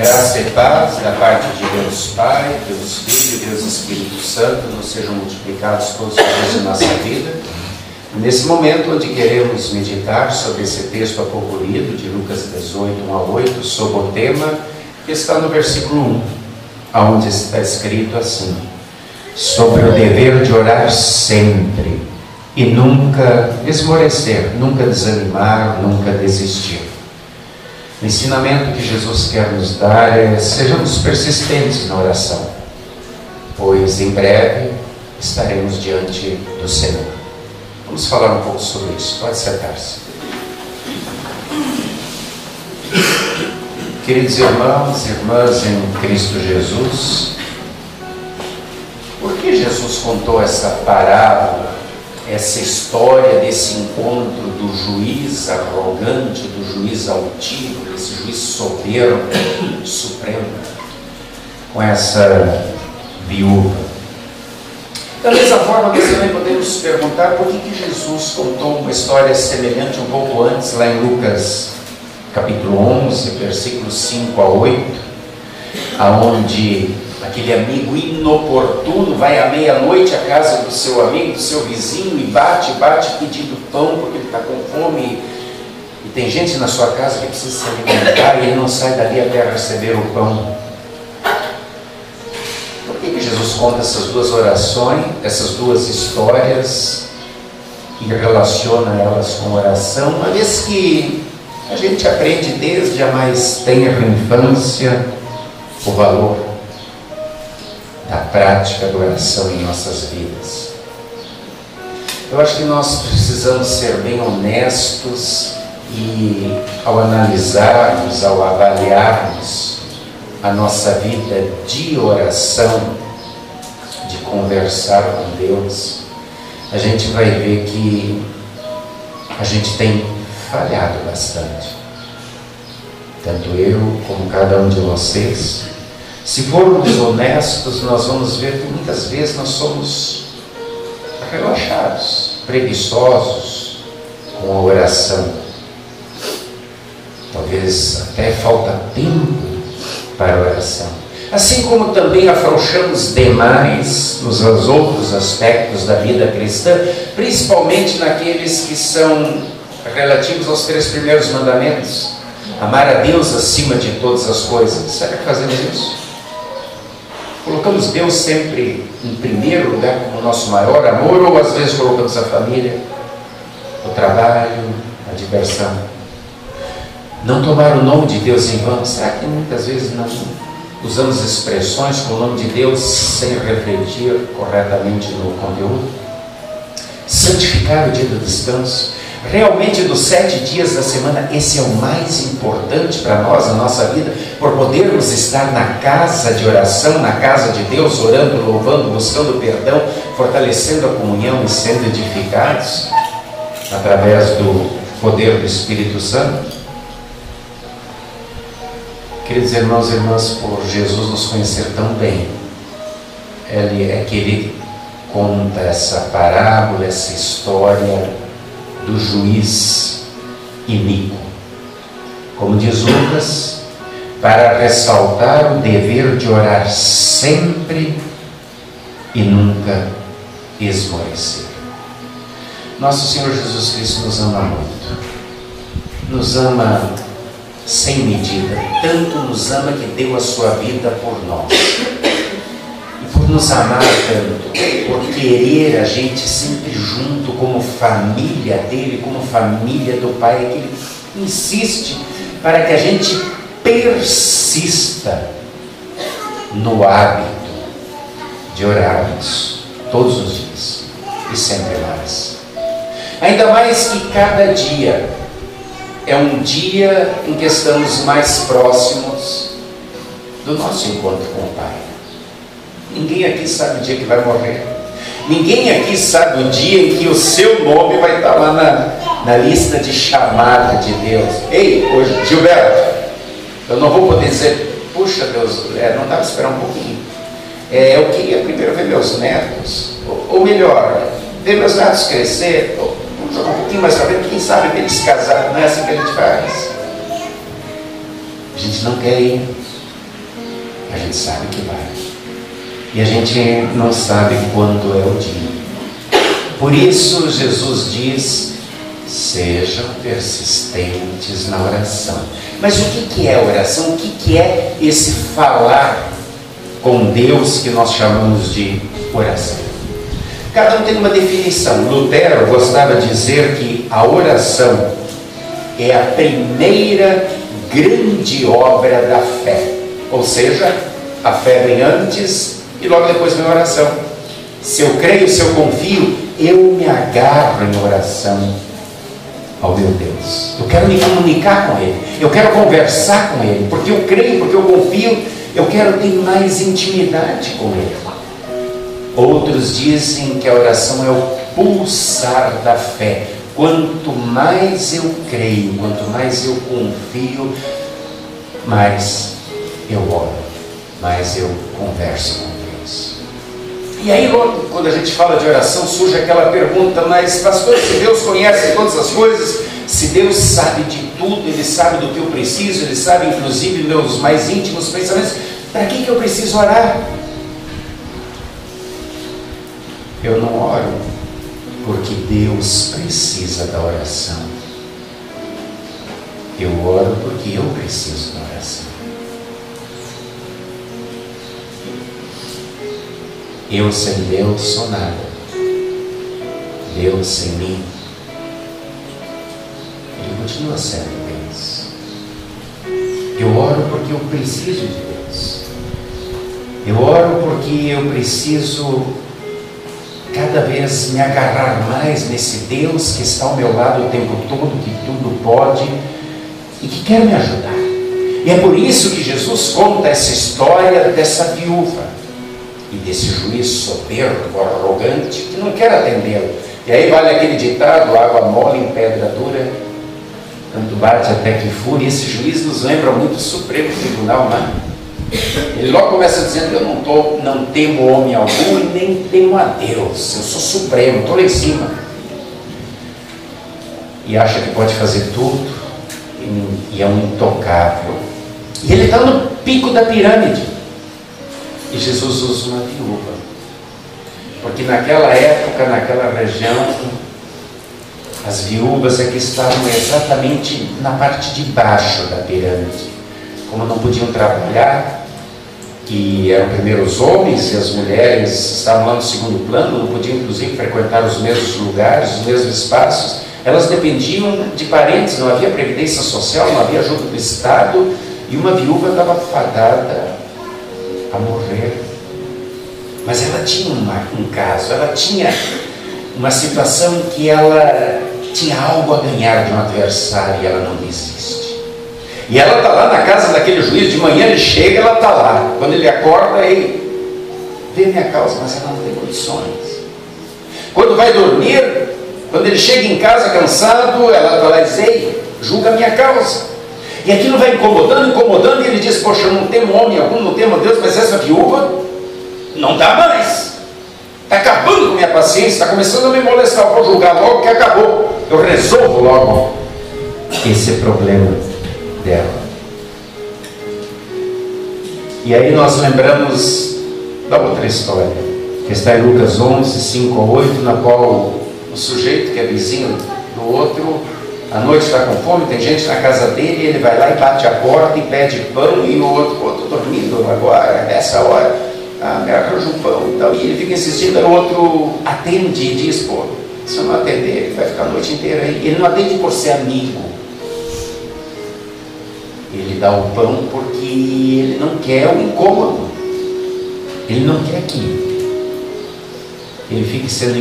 Graça e paz da parte de Deus Pai, Deus Filho e Deus Espírito Santo nos sejam multiplicados todos os dias de nossa vida. Nesse momento onde queremos meditar sobre esse texto há pouco lido, de Lucas 18, 1 a 8, sobre o tema que está no versículo 1, onde está escrito assim: sobre o dever de orar sempre e nunca esmorecer, nunca desanimar, nunca desistir. O ensinamento que Jesus quer nos dar é: sejamos persistentes na oração, pois em breve estaremos diante do Senhor. Vamos falar um pouco sobre isso. Pode sentar-se. Queridos irmãos e irmãs em Cristo Jesus, por que Jesus contou essa parábola, essa história desse encontro do juiz arrogante, do juiz altivo, desse juiz soberbo, supremo, com essa viúva? Da mesma forma, nós também podemos perguntar por que Jesus contou uma história semelhante um pouco antes, lá em Lucas capítulo 11, versículos 5 a 8, aonde aquele amigo inoportuno vai à meia-noite à casa do seu amigo, do seu vizinho, e bate pedindo pão porque ele está com fome, e tem gente na sua casa que precisa se alimentar e ele não sai dali até receber o pão. Por que Jesus conta essas duas orações, essas duas histórias, e relaciona elas com oração, uma vez que a gente aprende desde a mais tenra infância o valor da prática da oração em nossas vidas? Eu acho que nós precisamos ser bem honestos e, ao analisarmos, ao avaliarmos a nossa vida de oração, de conversar com Deus, a gente vai ver que a gente tem falhado bastante. Tanto eu como cada um de vocês. Se formos honestos, nós vamos ver que muitas vezes nós somos relaxados, preguiçosos com a oração. Talvez até falta tempo para a oração. Assim como também afrouxamos demais nos outros aspectos da vida cristã, principalmente naqueles que são relativos aos 3 primeiros mandamentos: amar a Deus acima de todas as coisas. Será que fazemos isso? Colocamos Deus sempre em primeiro lugar como nosso maior amor, ou às vezes colocamos a família, o trabalho, a diversão? Não tomar o nome de Deus em vão. Será que muitas vezes não usamos expressões com o nome de Deus sem refletir corretamente no conteúdo? Santificar o dia do descanso. Realmente, dos 7 dias da semana, esse é o mais importante para nós, na nossa vida, por podermos estar na casa de oração, na casa de Deus, orando, louvando, buscando perdão, fortalecendo a comunhão e sendo edificados através do poder do Espírito Santo. Queridos irmãos e irmãs, por Jesus nos conhecer tão bem, Ele conta essa parábola, essa história do juiz iníquo, como diz Lucas, para ressaltar o dever de orar sempre e nunca esmorecer. Nosso Senhor Jesus Cristo nos ama muito, nos ama sem medida, tanto nos ama que deu a sua vida por nós. Por nos amar tanto, por querer a gente sempre junto como família dele, como família do Pai, que ele insiste para que a gente persista no hábito de orarmos todos os dias e sempre mais. Ainda mais que cada dia é um dia em que estamos mais próximos do nosso encontro com o Pai. Ninguém aqui sabe o dia que vai morrer. Ninguém aqui sabe o dia em que o seu nome vai estar lá na lista de chamada de Deus. Ei, hoje, Gilberto, eu não vou poder dizer: puxa Deus, não dá para esperar um pouquinho. Eu queria primeiro ver meus netos, ou melhor, ver meus netos crescer, vamos jogar um pouquinho mais para ver, quem sabe ver eles casar. Não é assim que a gente faz. A gente não quer ir. A gente sabe que vai. E a gente não sabe quando é o dia. Por isso Jesus diz: sejam persistentes na oração. Mas o que é oração? O que é esse falar com Deus que nós chamamos de oração? Cada um tem uma definição. Lutero gostava de dizer que a oração é a primeira grande obra da fé. Ou seja, a fé vem antes e logo depois vem a oração. Se eu creio, se eu confio, eu me agarro em oração ao meu Deus. Eu quero me comunicar com Ele, eu quero conversar com Ele, porque eu creio, porque eu confio, eu quero ter mais intimidade com Ele. Outros dizem que a oração é o pulsar da fé. Quanto mais eu creio, quanto mais eu confio, mais eu oro, mais eu converso com Deus. E aí, quando a gente fala de oração, surge aquela pergunta: mas pastor, se Deus conhece todas as coisas, se Deus sabe de tudo, Ele sabe do que eu preciso, Ele sabe inclusive meus mais íntimos pensamentos, para que eu preciso orar? Eu não oro porque Deus precisa da oração. Eu oro porque eu preciso da oração. Eu sem Deus sou nada. Deus sem mim, Ele continua sendo Deus. Eu oro porque eu preciso de Deus. Eu oro porque eu preciso cada vez me agarrar mais nesse Deus que está ao meu lado o tempo todo, que tudo pode e que quer me ajudar. E é por isso que Jesus conta essa história dessa viúva e desse juiz soberbo, arrogante, que não quer atendê-lo. E aí vale aquele ditado: água mole em pedra dura, tanto bate até que fure. Esse juiz nos lembra muito o Supremo Tribunal, né? Ele logo começa dizendo: eu não temo homem algum e nem temo a Deus, eu sou supremo, estou lá em cima. E acha que pode fazer tudo e é um intocável. E ele está no pico da pirâmide. E Jesus usa uma viúva, porque naquela época, naquela região, as viúvas é que estavam exatamente na parte de baixo da pirâmide. Como não podiam trabalhar, que eram primeiro os homens e as mulheres estavam lá no segundo plano, não podiam inclusive frequentar os mesmos lugares, os mesmos espaços, elas dependiam de parentes, não havia previdência social, não havia ajuda do Estado, e uma viúva estava fadada a morrer. Mas ela tinha um caso, ela tinha uma situação que ela tinha algo a ganhar de um adversário e ela não desiste. E ela está lá na casa daquele juiz, de manhã ele chega, ela está lá. Quando ele acorda, ele vê minha causa, mas ela não tem condições. Quando vai dormir, quando ele chega em casa cansado, ela está lá e diz: ei, julga a minha causa. E aquilo vai incomodando, e ele diz: poxa, eu não temo homem algum, não temo Deus, mas essa viúva não dá mais. Está acabando com minha paciência, está começando a me molestar. Eu vou julgar logo que acabou. Eu resolvo logo esse problema dela. E aí nós lembramos da outra história, que está em Lucas 11, 5 a 8, na qual o sujeito que é vizinho do outro, à noite está com fome, tem gente na casa dele, ele vai lá e bate a porta e pede pão, e o outro dormindo agora, nessa hora, me arranja um pão e tal, e ele fica insistindo, aí o outro atende e diz: pô, se eu não atender, ele vai ficar a noite inteira aí. Ele não atende por ser amigo, ele dá o pão porque ele não quer o incômodo, ele não quer que ele fique sendo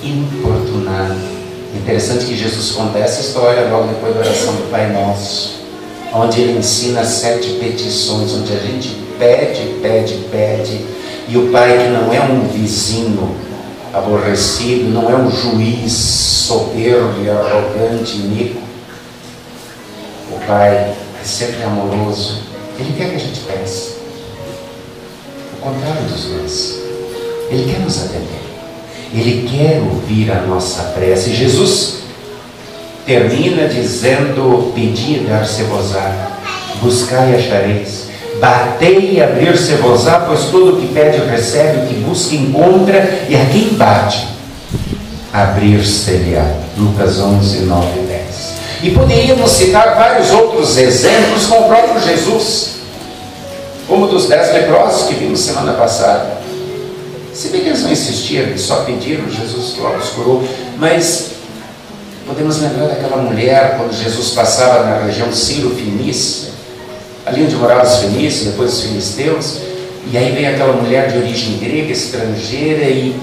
importunado. Interessante que Jesus conta essa história logo depois da oração do Pai Nosso, onde ele ensina 7 petições, onde a gente pede, e o Pai, que não é um vizinho aborrecido, não é um juiz soberbo e arrogante, iníquo, o Pai é sempre amoroso, Ele quer que a gente peça, o contrário dos dois, Ele quer nos atender, Ele quer ouvir a nossa prece. E Jesus termina dizendo: pedi e dar-se-vos-á, buscai e achareis, batei e abrir-se-vos-á, pois todo o que pede recebe, o que busca encontra, e a quem bate, abrir-se-lhe-á. Lucas 11, 9 e 10. E poderíamos citar vários outros exemplos com o próprio Jesus, como dos 10 leprosos que vimos semana passada. Se bem que eles não insistiram, eles só pediram, Jesus logo os curou. Mas podemos lembrar daquela mulher, quando Jesus passava na região Ciro-Fenícia, ali onde moravam os fenícios, depois os filisteus, e aí vem aquela mulher de origem grega, estrangeira, e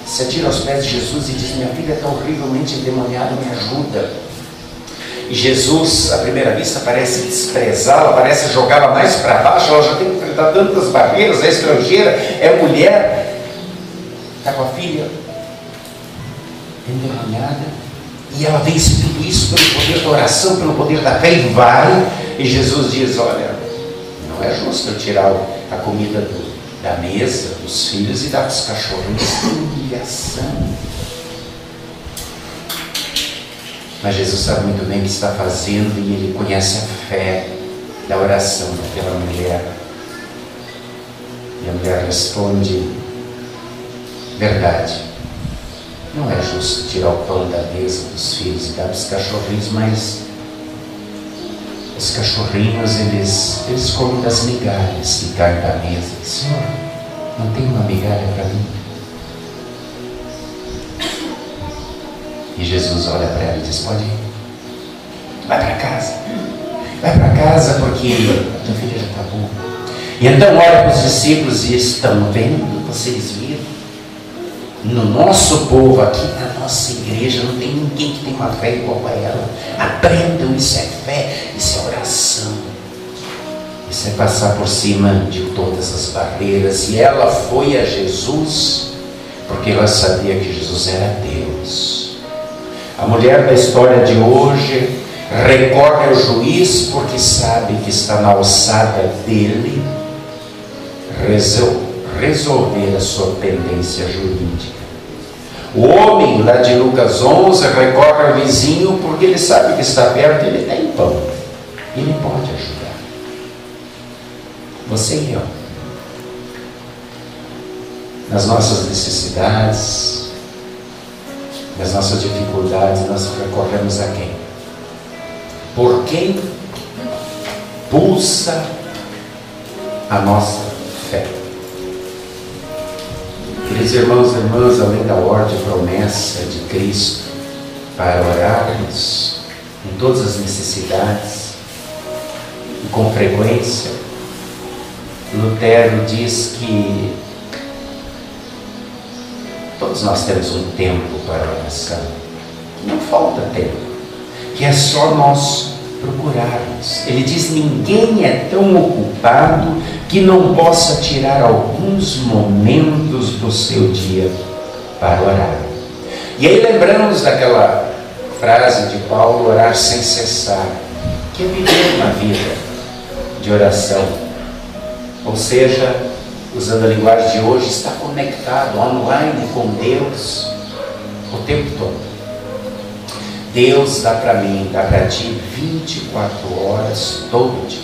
se atira aos pés de Jesus e diz: minha filha está horrivelmente endemoniada, me ajuda. E Jesus, à primeira vista, parece desprezá-la, parece jogá-la mais para baixo. Ela já tem que enfrentar tantas barreiras, é estrangeira, é mulher, está com a filha endemoniada, e ela vence tudo isso pelo poder da oração, pelo poder da fé, e vai. E Jesus diz: olha, não é justo eu tirar a comida da mesa dos filhos e dar para os cachorros. Que humilhação. Mas Jesus sabe muito bem o que está fazendo, e Ele conhece a fé da oração daquela mulher. E a mulher responde: verdade, não é justo tirar o pão da mesa dos filhos e dar para os cachorrinhos, mas os cachorrinhos, eles comem das migalhas que caem da mesa. Senhor, não tem uma migalha para mim? E Jesus olha para ela e diz: pode ir, vai para casa, porque a tua filha já está boa. E então olha para os discípulos e estão vendo, vocês viram? No nosso povo aqui, na nossa igreja, não tem ninguém que tem uma fé igual a ela. Aprendam, isso é fé, isso é oração, isso é passar por cima de todas as barreiras. E ela foi a Jesus porque ela sabia que Jesus era Deus. A mulher da história de hoje recorre ao juiz porque sabe que está na alçada dele resolver a sua pendência jurídica. O homem lá de Lucas 11 recorre ao vizinho porque ele sabe que está perto e ele tem pão, ele pode ajudar. Você e eu, nas nossas necessidades, nas nossas dificuldades, nós recorremos a quem? Por quem pulsa a nossa fé? Queridos irmãos e irmãs, além da ordem e promessa de Cristo para orarmos em todas as necessidades e com frequência, Lutero diz que todos nós temos um tempo para oração, que não falta tempo, que é só nós procurarmos. Ele diz: ninguém é tão ocupado que não possa tirar alguns momentos do seu dia para orar. E aí lembramos daquela frase de Paulo: orar sem cessar, que é viver uma vida de oração. Ou seja, usando a linguagem de hoje, está conectado online com Deus o tempo todo. Deus dá para mim, dá para ti 24 horas todo dia,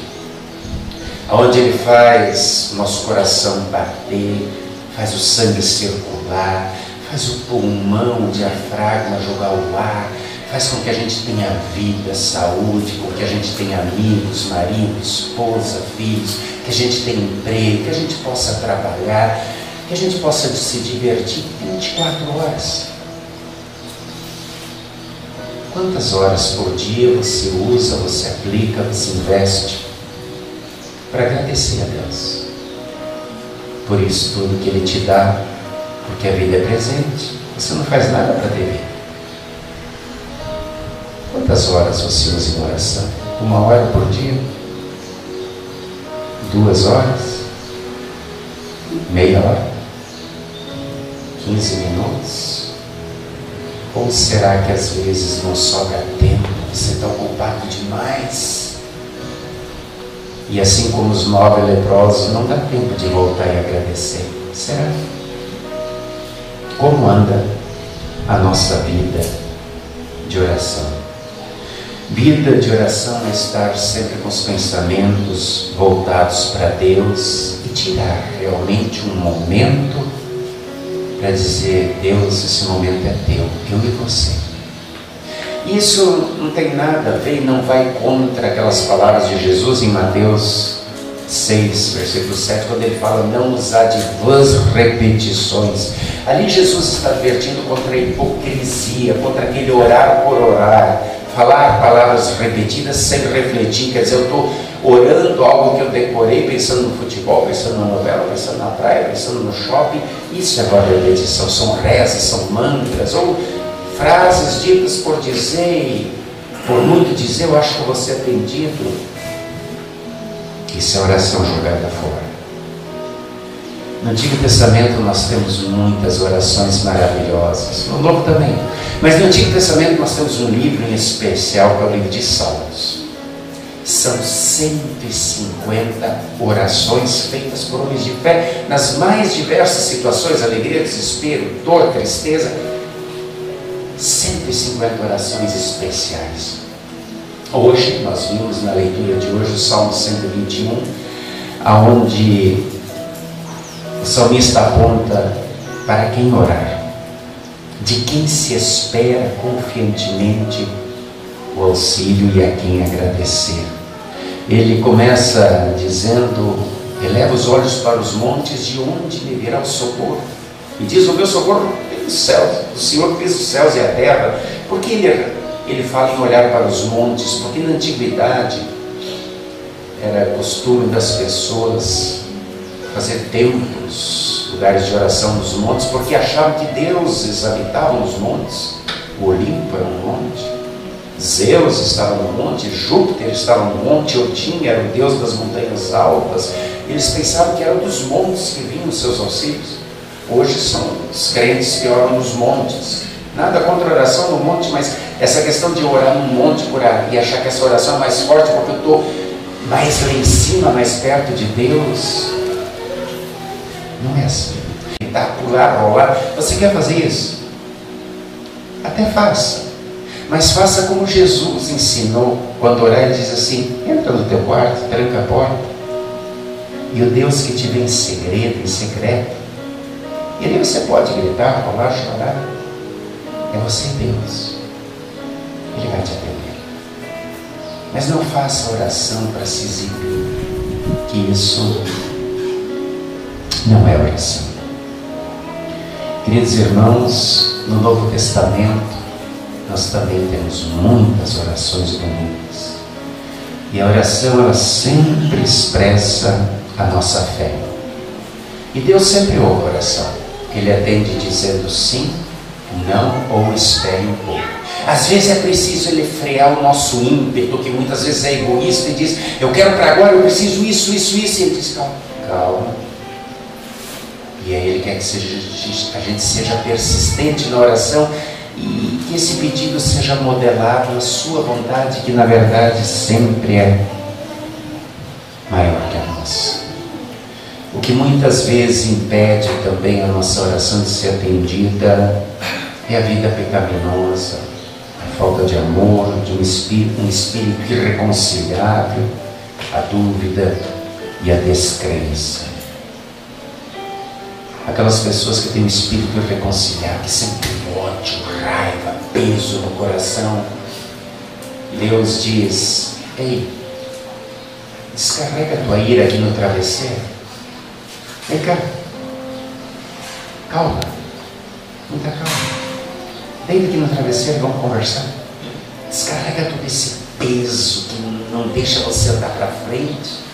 onde Ele faz o nosso coração bater, faz o sangue circular, faz o pulmão, o diafragma jogar o ar, faz com que a gente tenha vida, saúde, com que a gente tenha amigos, marido, esposa, filhos, que a gente tenha emprego, que a gente possa trabalhar, que a gente possa se divertir 24 horas. Quantas horas por dia você usa, você aplica, você investe para agradecer a Deus por isso tudo que Ele te dá? Porque a vida é presente, você não faz nada para ter vida. Quantas horas você usa em oração? 1 hora por dia? 2 horas? Meia hora? 15 minutos? Ou será que às vezes não sobra tempo, você está ocupado demais? E assim como os 9 leprosos, não dá tempo de voltar e agradecer. Será? Como anda a nossa vida de oração? Vida de oração é estar sempre com os pensamentos voltados para Deus e tirar realmente um momento para dizer: Deus, esse momento é teu, eu e você. Isso não tem nada a ver e não vai contra aquelas palavras de Jesus em Mateus 6, versículo 7, quando ele fala: não usar de vãs repetições. Ali Jesus está advertindo contra a hipocrisia, contra aquele orar por orar, falar palavras repetidas sem refletir. Quer dizer, eu estou orando algo que eu decorei, pensando no futebol, pensando na novela, pensando na praia, pensando no shopping. Isso é uma repetição, são rezas, são mantras, ou frases ditas por dizer, por muito dizer, eu acho que eu vou ser atendido. Isso é oração jogada fora. No Antigo Testamento nós temos muitas orações maravilhosas, no Novo também, mas no Antigo Testamento nós temos um livro em especial, que é o livro de Salmos. São 150 orações feitas por homens de fé, nas mais diversas situações: alegria, desespero, dor, tristeza. 150 orações especiais. Hoje, nós vimos na leitura de hoje o Salmo 121, aonde o salmista aponta para quem orar, de quem se espera confiantemente o auxílio e a quem agradecer. Ele começa dizendo: eleva os olhos para os montes, de onde me virá o socorro? E diz: o meu socorro vem dos céus, o Senhor que fez os céus e a terra. Por que ele fala em olhar para os montes? Porque na antiguidade era costume das pessoas fazer templos, lugares de oração nos montes, porque achavam que deuses habitavam nos montes. O Olimpo era um monte, Zeus estava no monte, Júpiter estava no monte, Odin era o deus das montanhas altas. Eles pensavam que eram dos montes que vinham os seus auxílios. Hoje são os crentes que oram nos montes. Nada contra a oração no monte, mas essa questão de orar num monte por aí e achar que essa oração é mais forte porque eu estou mais lá em cima, mais perto de Deus, não é assim. Tentar pular, rolar. Você quer fazer isso? Até faça, mas faça como Jesus ensinou. Quando orar, ele diz assim: entra no teu quarto, tranca a porta, e o Deus que te vê em segredo, em secreto, e ali você pode gritar, rolar, chorar, é você e Deus. Ele vai te atender. Mas não faça oração para se exibir, que isso não é oração. Queridos irmãos, no Novo Testamento nós também temos muitas orações bonitas, e a oração, ela sempre expressa a nossa fé, e Deus sempre ouve a oração. Ele atende dizendo sim, não ou espere um pouco. Às vezes é preciso ele frear o nosso ímpeto, que muitas vezes é egoísta, e diz: eu quero para agora, eu preciso isso, e ele diz: calma, calma. E aí ele quer que a gente seja persistente na oração, e que esse pedido seja modelado na sua vontade, que na verdade sempre é maior que a nossa. O que muitas vezes impede também a nossa oração de ser atendida é a vida pecaminosa, a falta de amor, de um espírito irreconciliável, a dúvida e a descrença. Aquelas pessoas que têm um espírito irreconciliável, que sempre tem ódio, raiva, peso no coração. Deus diz: ei, descarrega a tua ira aqui no travesseiro. Vem cá, calma, muita calma. Deita aqui no travesseiro e vamos conversar. Descarrega todo esse peso que não deixa você andar para frente,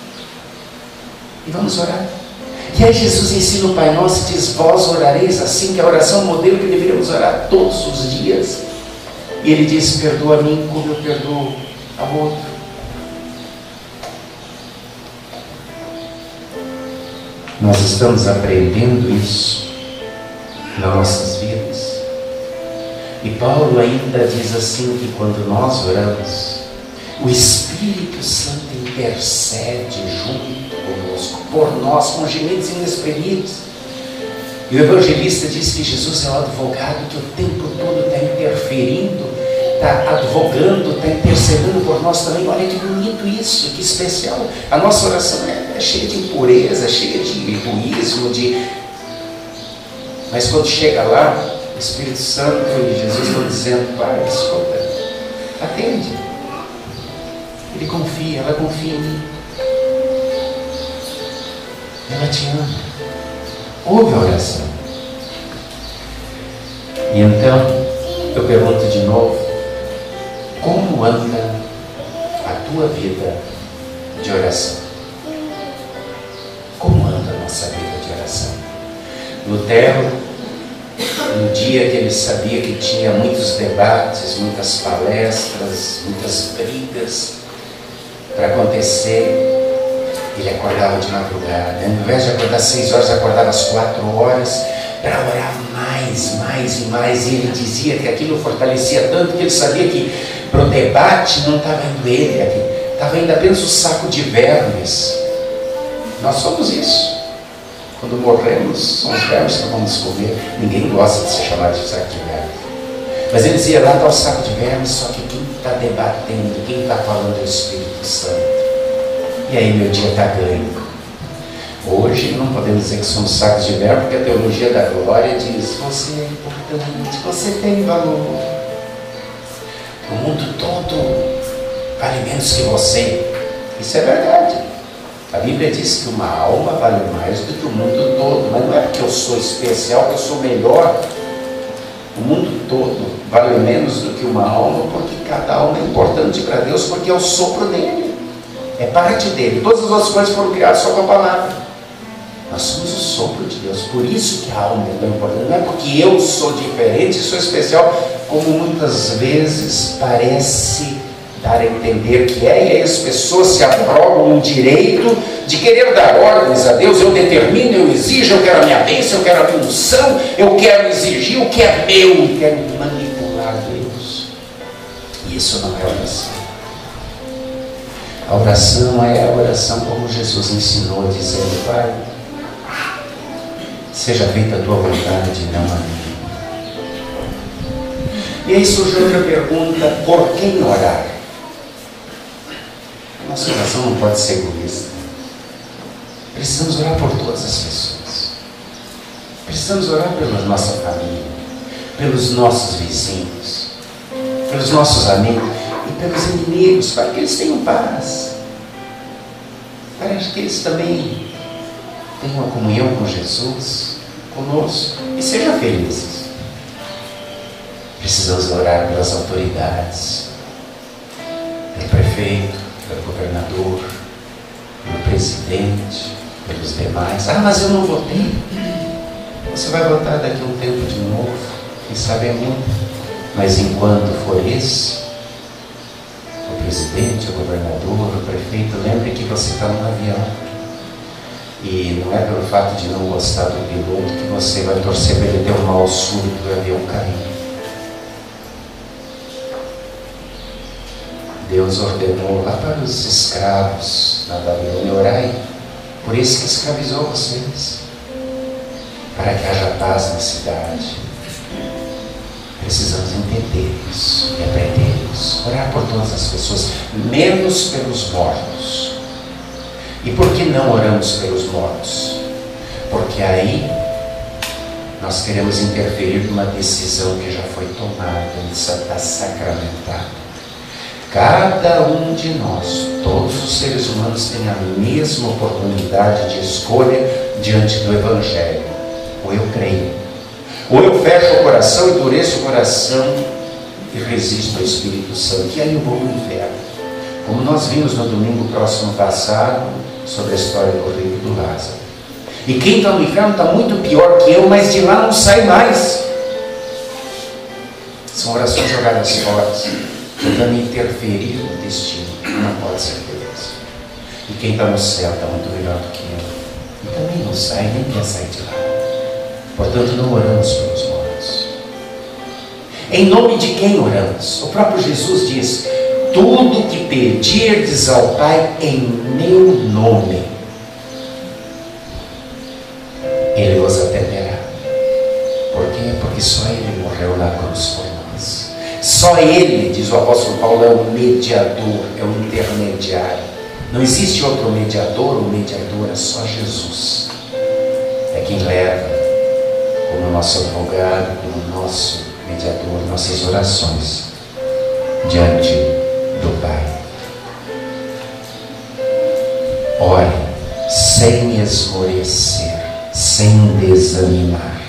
e vamos orar. E aí Jesus ensina o Pai Nosso e diz: vós orareis assim, que a oração modelo que deveríamos orar todos os dias. E ele diz: perdoa a mim como eu perdoo ao outro. Nós estamos aprendendo isso nas nossas vidas. E Paulo ainda diz assim, que quando nós oramos, o Espírito Santo intercede junto conosco, por nós, com gemidos inexprimidos. E o evangelista diz que Jesus é o advogado que o tempo todo está interferindo está advogando, está intercedendo por nós também. Olha que bonito isso, que especial. A nossa oração é cheia de impureza, cheia de egoísmo, mas quando chega lá, o Espírito Santo e Jesus estão dizendo: Pai, escuta, atende. Ele confia, ela confia em mim. Ela te ama. Ouve a oração. E então, eu pergunto de novo: como anda a tua vida de oração? Como anda a nossa vida de oração? Lutero, no dia que ele sabia que tinha muitos debates, muitas palestras, muitas brigas para acontecer, ele acordava de madrugada. Ao invés de acordar 6 horas, acordava às 4 horas para orar mais e mais. E ele dizia que aquilo fortalecia tanto que ele sabia que para o debate não estava indo ele, estava indo apenas o saco de vermes. Nós somos isso. Quando morremos, são os vermes que vamos comer. Ninguém gosta de ser chamado de saco de vermes. Mas ele dizia: lá está o saco de vermes, só que quem está debatendo, quem está falando é o Espírito Santo. E aí meu dia está ganho. Hoje não podemos dizer que somos sacos de verme, porque a teologia da glória diz: você é importante, você tem valor. O mundo todo vale menos que você. Isso é verdade. A Bíblia diz que uma alma vale mais do que o mundo todo. Mas não é porque eu sou especial que eu sou melhor. O mundo todo vale menos do que uma alma, porque cada alma é importante para Deus, porque é o sopro dele. É parte dele. Todas as outras coisas foram criadas só com a palavra. Nós somos o sopro de Deus. Por isso que a alma é tão importante. Não é porque eu sou diferente, sou especial, como muitas vezes parece dar a entender que é. E aí as pessoas se abrogam um direito de querer dar ordens a Deus. Eu determino, eu exijo, eu quero a minha bênção, eu quero a minha unção, eu quero exigir o que é meu e quero manipular Deus. Isso não é oração. A oração é a oração como Jesus ensinou, dizendo: Pai, seja feita a tua vontade, não a minha. E aí surge outra pergunta: por quem orar? Nossa oração não pode ser egoísta. Precisamos orar por todas as pessoas. Precisamos orar pela nossa família, pelos nossos vizinhos, pelos nossos amigos e pelos inimigos, para que eles tenham paz, para que eles também tenham uma comunhão com Jesus, conosco, e sejam felizes. Precisamos orar pelas autoridades, pelo prefeito, pelo governador, pelo presidente, pelos demais. Ah, mas eu não votei. Você vai votar daqui a um tempo de novo, quem sabe é muito. Mas enquanto for esse, o presidente, o governador, o prefeito, lembre que você está num avião. E não é pelo fato de não gostar do piloto que você vai torcer para ele ter um mal súbito do avião cair. Deus ordenou lá para os escravos na Babilônia: orai por isso que escravizou vocês, para que haja paz na cidade. Precisamos entender isso e aprender isso. Orar por todas as pessoas, menos pelos mortos. E por que não oramos pelos mortos? Porque aí nós queremos interferir numa decisão que já foi tomada, está sacramentada. Cada um de nós, todos os seres humanos, têm a mesma oportunidade de escolha diante do Evangelho. Ou eu creio, ou eu fecho o coração, endureço o coração e resisto ao Espírito Santo, e aí eu vou para o inferno. Como nós vimos no domingo próximo passado, sobre a história do rico e do Lázaro. E quem está no inferno está muito pior que eu, mas de lá não sai mais. São orações jogadas fora, tentando interferir no destino. Não pode ser Deus. E quem está no céu está muito melhor do que eu. E também não sai, nem quer sair de lá. Portanto, não oramos pelos mortos. Em nome de quem oramos? O próprio Jesus diz: tudo que pedirdes ao Pai em meu nome, Ele vos atenderá. Por quê? Porque só Ele morreu na cruz por nós. Só Ele, diz o apóstolo Paulo, é o mediador, é o intermediário. Não existe outro mediador, o mediador é só Jesus. É quem leva, como nosso advogado, como nosso mediador, nossas orações diante do Pai. Ore sem esmorecer, sem desanimar.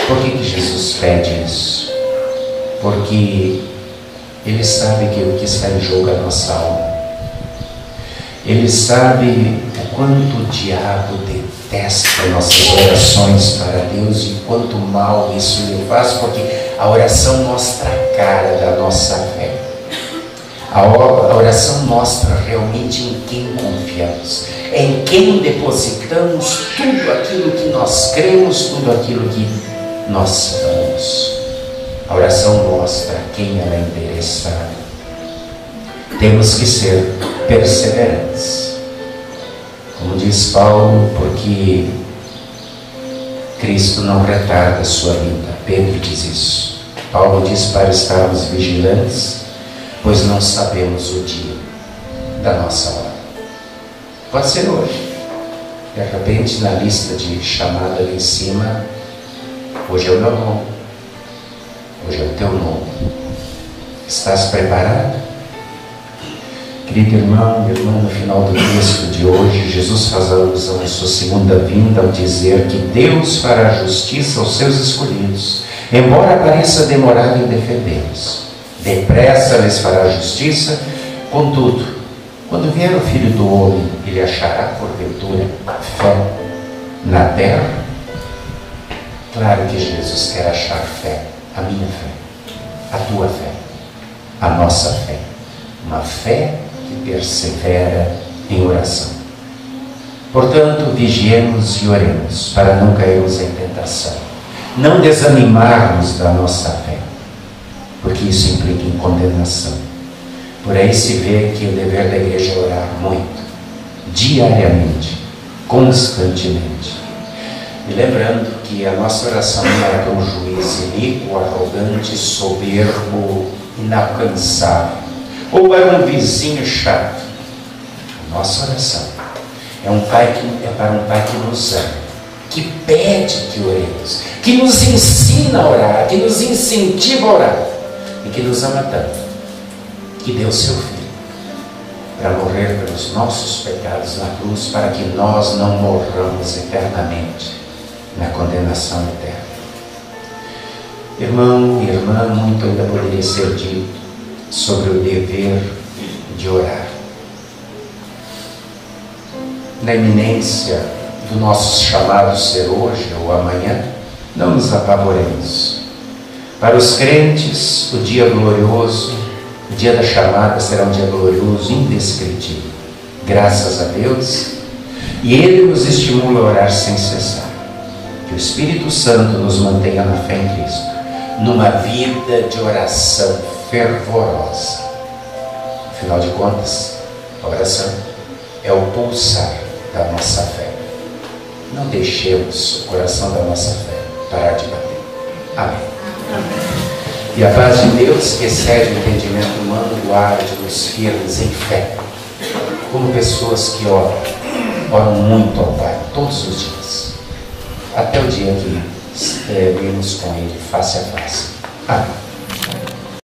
Por que Jesus pede isso? Porque Ele sabe que o que está em jogo é a nossa alma. Ele sabe o quanto o diabo detesta nossas orações para Deus e quanto mal isso lhe faz, porque a oração mostra a cara da nossa fé. A oração mostra realmente em quem confiamos, em quem depositamos tudo aquilo que nós cremos, tudo aquilo que nós damos. A oração mostra a quem ela é endereçada. Temos que ser perseverantes. Como diz Paulo, porque Cristo não retarda a sua vinda. Pedro diz isso. Paulo diz para estarmos vigilantes, pois não sabemos o dia da nossa hora. Pode ser hoje. De repente, na lista de chamada ali em cima, hoje é o meu nome. Hoje é o teu nome. Estás preparado? Querido irmão, irmã, no final do texto de hoje, Jesus faz alusão à sua segunda vinda ao dizer que Deus fará justiça aos seus escolhidos, embora pareça demorado em defendê-los. Depressa lhes fará justiça, contudo, quando vier o Filho do Homem, ele achará porventura fé na terra? Claro que Jesus quer achar fé, a minha fé, a tua fé, a nossa fé, uma fé que persevera em oração. Portanto, vigiemos e oremos para não cairmos em tentação, não desanimarmos da nossa fé, porque isso implica em condenação. Por aí se vê que o dever da igreja é orar muito, diariamente, constantemente. E lembrando que a nossa oração não é para um juiz iníquo, arrogante, soberbo, inalcançável, ou para um vizinho chato. A nossa oração é para um Pai que nos ama, que pede que oremos, que nos ensina a orar, que nos incentiva a orar, e que nos ama tanto, que deu seu Filho para morrer pelos nossos pecados na cruz, para que nós não morramos eternamente na condenação eterna. Irmão e irmã, muito ainda poderia ser dito sobre o dever de orar. Na iminência do nosso chamado ser hoje ou amanhã, não nos apavoremos. Para os crentes, o dia glorioso, o dia da chamada será um dia glorioso, indescritível. Graças a Deus. E Ele nos estimula a orar sem cessar. Que o Espírito Santo nos mantenha na fé em Cristo, numa vida de oração fervorosa. Afinal de contas, a oração é o pulsar da nossa fé. Não deixemos o coração da nossa fé parar de bater. Amém. E a paz de Deus, que excede o entendimento humano, guarde-nos firmes em fé, como pessoas que oram muito ao Pai todos os dias, até o dia que vimos com Ele face a face. Amém.